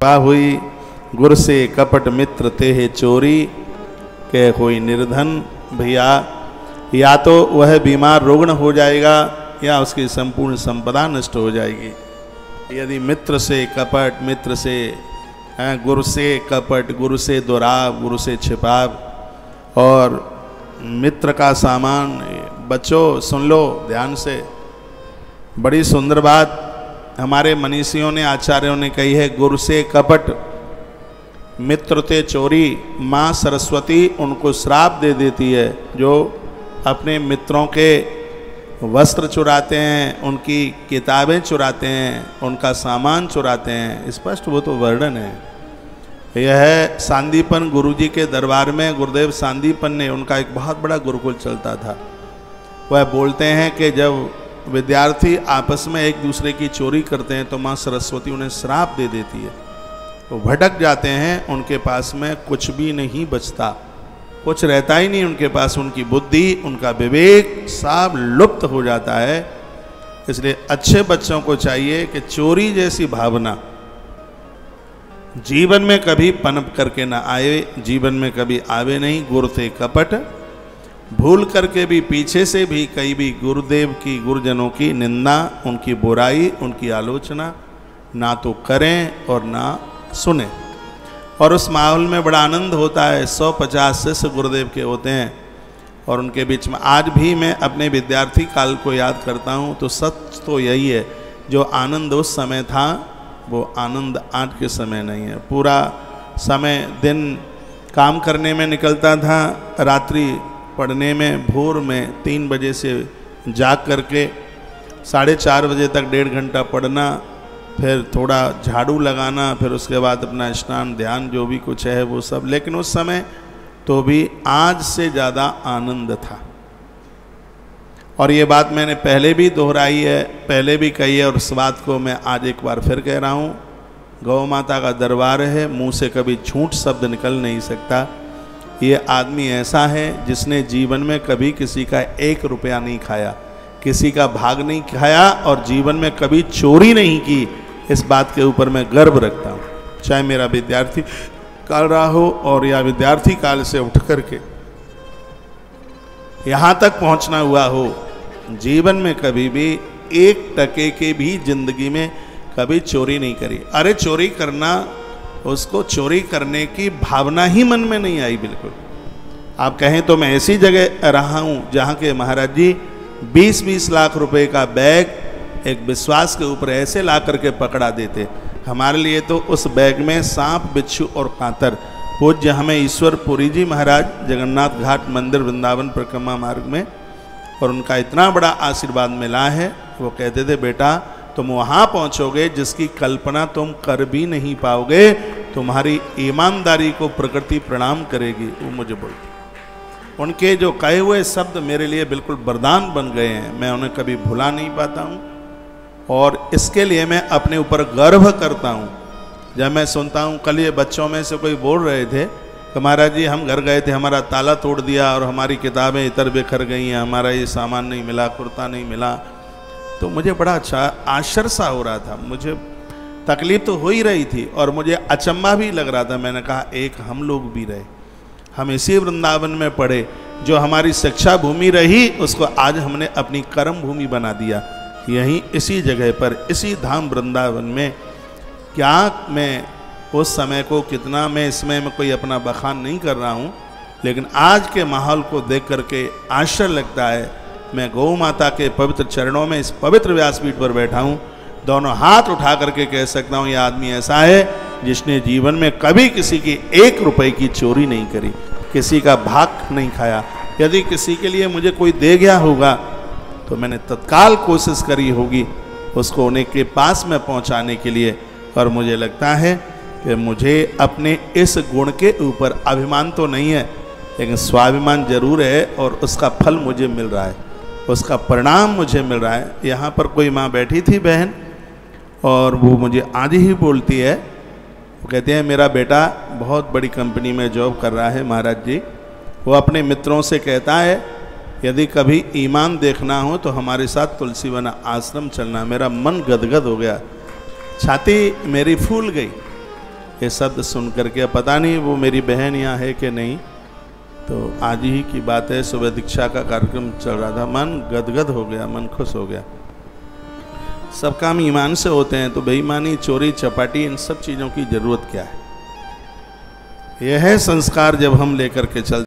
कृपा हुई। गुर से कपट मित्र तेह चोरी, कह कोई निर्धन। भैया या तो वह बीमार रुग्ण हो जाएगा या उसकी संपूर्ण संपदा नष्ट हो जाएगी। यदि मित्र से कपट, मित्र से गुरु से कपट, गुरु से दुराव, गुरु से छिपाव और मित्र का सामान। बच्चों सुन लो ध्यान से, बड़ी सुंदर बात हमारे मनीषियों ने, आचार्यों ने कही है। गुरु से कपट, मित्र ते चोरी। माँ सरस्वती उनको श्राप दे देती है जो अपने मित्रों के वस्त्र चुराते हैं, उनकी किताबें चुराते हैं, उनका सामान चुराते हैं। स्पष्ट वो तो वर्णन है। यह है सांदीपन गुरुजी के दरबार में गुरुदेव सांदीपन ने, उनका एक बहुत बड़ा गुरुकुल चलता था। वह बोलते हैं कि जब विद्यार्थी आपस में एक दूसरे की चोरी करते हैं तो माँ सरस्वती उन्हें श्राप दे देती है। वो भटक जाते हैं, उनके पास में कुछ भी नहीं बचता, कुछ रहता ही नहीं उनके पास। उनकी बुद्धि, उनका विवेक सब लुप्त हो जाता है। इसलिए अच्छे बच्चों को चाहिए कि चोरी जैसी भावना जीवन में कभी पनप करके ना आए, जीवन में कभी आवे नहीं। गुरु थे कपट, भूल करके भी पीछे से भी कई भी गुरुदेव की, गुरुजनों की निंदा, उनकी बुराई, उनकी आलोचना ना तो करें और ना सुने। और उस माहौल में बड़ा आनंद होता है। 150 शिष्य गुरुदेव के होते हैं और उनके बीच में आज भी मैं अपने विद्यार्थी काल को याद करता हूँ तो सच तो यही है, जो आनंद उस समय था वो आनंद आज के समय नहीं है। पूरा समय दिन काम करने में निकलता था, रात्रि पढ़ने में, भोर में 3 बजे से जाग करके 4:30 बजे तक 1.5 घंटा पढ़ना, फिर थोड़ा झाड़ू लगाना, फिर उसके बाद अपना स्नान ध्यान जो भी कुछ है वो सब। लेकिन उस समय तो भी आज से ज़्यादा आनंद था। और ये बात मैंने पहले भी दोहराई है, पहले भी कही है और इस बात को मैं आज एक बार फिर कह रहा हूँ। गौ माता का दरबार है, मुंह से कभी झूठ शब्द निकल नहीं सकता। ये आदमी ऐसा है जिसने जीवन में कभी किसी का 1 रुपया नहीं खाया, किसी का भाग नहीं खाया और जीवन में कभी चोरी नहीं की। इस बात के ऊपर मैं गर्व रखता हूँ। चाहे मेरा विद्यार्थी काल रहा हो और या विद्यार्थी काल से उठ करके यहाँ तक पहुँचना हुआ हो, जीवन में कभी भी 1 टके के भी जिंदगी में कभी चोरी नहीं करी। अरे चोरी करना, उसको चोरी करने की भावना ही मन में नहीं आई बिल्कुल। आप कहें तो मैं ऐसी जगह रहा हूँ जहाँ के महाराज जी 20-20 लाख रुपए का बैग एक विश्वास के ऊपर ऐसे ला करके पकड़ा देते। हमारे लिए तो उस बैग में सांप, बिच्छू और कांतर। पूज्य हमें ईश्वर पुरी जी महाराज जगन्नाथ घाट मंदिर वृंदावन परिक्रमा मार्ग में, और उनका इतना बड़ा आशीर्वाद मिला है। वो कहते थे बेटा तुम वहाँ पहुँचोगे जिसकी कल्पना तुम कर भी नहीं पाओगे, तुम्हारी ईमानदारी को प्रकृति प्रणाम करेगी। वो मुझे बोलते, उनके जो कहे हुए शब्द मेरे लिए बिल्कुल वरदान बन गए हैं। मैं उन्हें कभी भुला नहीं पाता हूँ और इसके लिए मैं अपने ऊपर गर्व करता हूँ। जब मैं सुनता हूँ, कल ये बच्चों में से कोई बोल रहे थे कि महाराज जी हम घर गए थे, हमारा ताला तोड़ दिया और हमारी किताबें इधर बिखर गई हैं, हमारा ये सामान नहीं मिला, कुर्ता नहीं मिला। तो मुझे बड़ा अच्छा आश्चर्य सा हो रहा था, मुझे तकलीफ तो हो ही रही थी और मुझे अचंभा भी लग रहा था। मैंने कहा एक हम लोग भी रहे, हम इसी वृंदावन में पढ़े, जो हमारी शिक्षा भूमि रही उसको आज हमने अपनी कर्म भूमि बना दिया। यहीं इसी जगह पर, इसी धाम वृंदावन में। क्या मैं उस समय को कितना, मैं इसमें मैं कोई अपना बखान नहीं कर रहा हूँ, लेकिन आज के माहौल को देख करके आश्चर्य लगता है। मैं गौ माता के पवित्र चरणों में इस पवित्र व्यासपीठ पर बैठा हूँ, दोनों हाथ उठा करके कह सकता हूँ, यह आदमी ऐसा है जिसने जीवन में कभी किसी की 1 रुपए की चोरी नहीं करी, किसी का भाग नहीं खाया। यदि किसी के लिए मुझे कोई दे गया होगा तो मैंने तत्काल कोशिश करी होगी उसको उन्हें के पास में पहुंचाने के लिए। और मुझे लगता है कि मुझे अपने इस गुण के ऊपर अभिमान तो नहीं है, लेकिन स्वाभिमान जरूर है और उसका फल मुझे मिल रहा है, उसका परिणाम मुझे मिल रहा है। यहाँ पर कोई माँ बैठी थी बहन, और वो मुझे आज ही बोलती है, वो कहते हैं मेरा बेटा बहुत बड़ी कंपनी में जॉब कर रहा है महाराज जी। वो अपने मित्रों से कहता है यदि कभी ईमान देखना हो तो हमारे साथ तुलसीवना आश्रम चलना। मेरा मन गदगद हो गया, छाती मेरी फूल गई। ये शब्द सुन करके, अब पता नहीं वो मेरी बहन यहाँ है कि नहीं। तो आज ही की बात है, सुबह दीक्षा का कार्यक्रम चल रहा था, मन गदगद हो गया, मन खुश हो गया। सब काम ईमान से होते हैं, तो बेईमानी, चोरी चपाटी, इन सब चीज़ों की जरूरत क्या है? यह है संस्कार जब हम लेकर के चलते